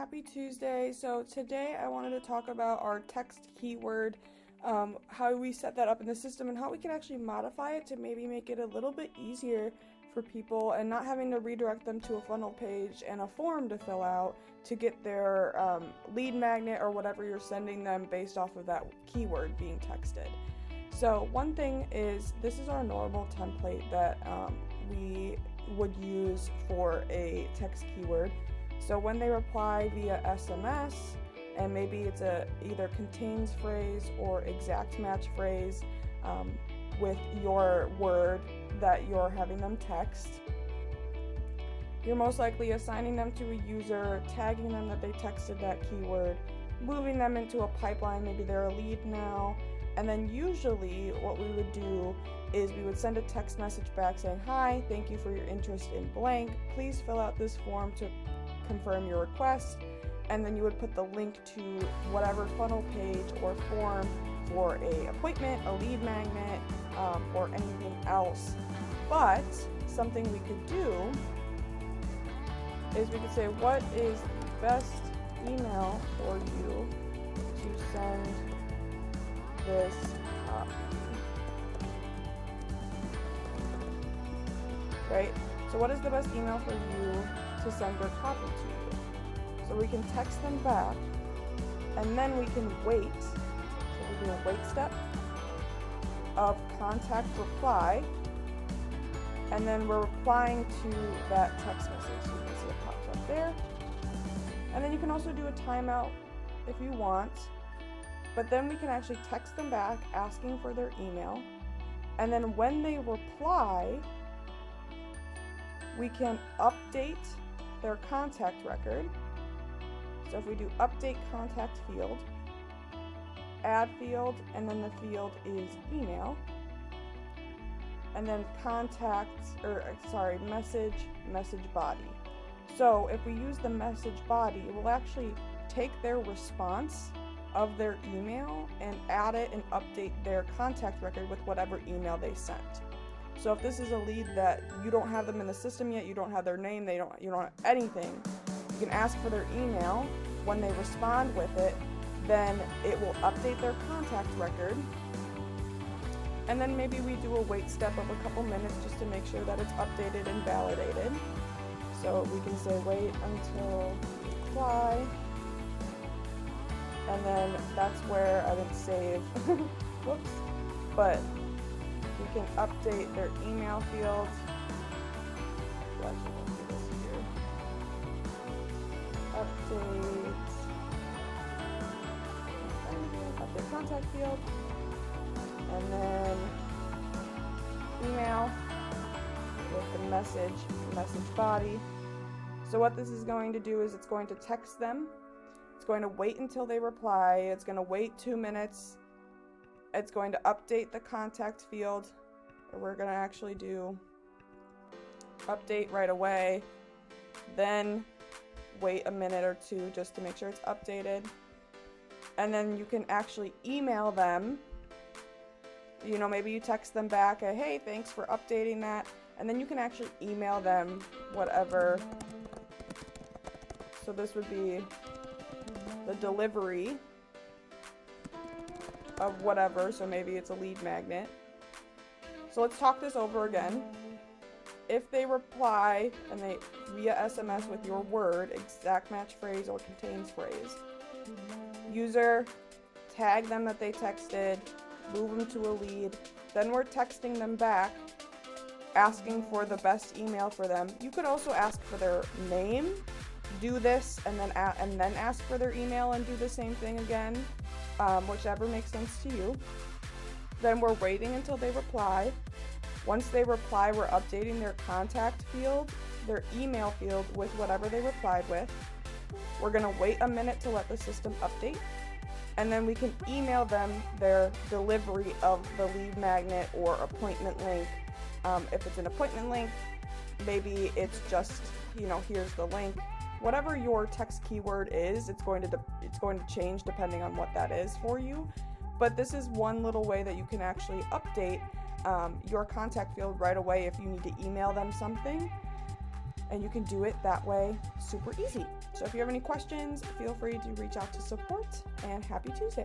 Happy Tuesday. So today I wanted to talk about our text keyword, how we set that up in the system and how we can actually modify it to maybe make it a little bit easier for people and not having to redirect them to a funnel page and a form to fill out to get their lead magnet or whatever you're sending them based off of that keyword being texted. So one thing is, this is our normal template that we would use for a text keyword. So when they reply via SMS, and maybe it's a either contains phrase or exact match phrase with your word that you're having them text, you're most likely assigning them to a user, tagging them that they texted that keyword, moving them into a pipeline, maybe they're a lead now, and then usually what we would do is we would send a text message back saying, "Hi, thank you for your interest in blank. Please fill out this form to confirm your request," and then you would put the link to whatever funnel page or form for a appointment, a lead magnet, or anything else. But something we could do is we could say, what is the best email for you to send this copy? Right? So what is the best email for you to send your copy to you? So we can text them back, and then we can wait. So we do a wait step of contact reply, and then we're replying to that text message. So you can see it pops up there. And then you can also do a timeout if you want, but then we can actually text them back asking for their email, and then when they reply, we can update their contact record. So if we do update contact field, add field, and then the field is email, and then message body. So if we use the message body, we'll actually take their response of their email and add it and update their contact record with whatever email they sent. So if this is a lead that you don't have them in the system yet, you don't have their name, you don't have anything, you can ask for their email. When they respond with it, then it will update their contact record. And then maybe we do a wait step of a couple minutes just to make sure that it's updated and validated. So we can say wait until reply. And then that's where I didn't save, whoops, but we can update their email field. Update contact field, and then email with the message body. So what this is going to do is it's going to text them. It's going to wait until they reply. It's going to wait 2 minutes. It's going to update the contact field. We're going to actually do update right away, then wait a minute or two just to make sure it's updated. And then you can actually email them. You know, maybe you text them back, "Hey, thanks for updating that." And then you can actually email them whatever. So this would be the delivery of whatever. So maybe it's a lead magnet. So let's talk this over again. If they reply and they via SMS with your word, exact match phrase or contains phrase, user, tag them that they texted, move them to a lead, then we're texting them back asking for the best email for them. You could also ask for their name, do this, and then ask for their email and do the same thing again, whichever makes sense to you. Then we're waiting until they reply. Once they reply, we're updating their contact field, their email field with whatever they replied with. We're going to wait a minute to let the system update, and then we can email them their delivery of the lead magnet or appointment link. If it's an appointment link, maybe it's just, here's the link. Whatever your text keyword is, it's going to change depending on what that is for you. But this is one little way that you can actually update your contact field right away if you need to email them something. and you can do it that way super easy. So if you have any questions, feel free to reach out to support, and happy Tuesday.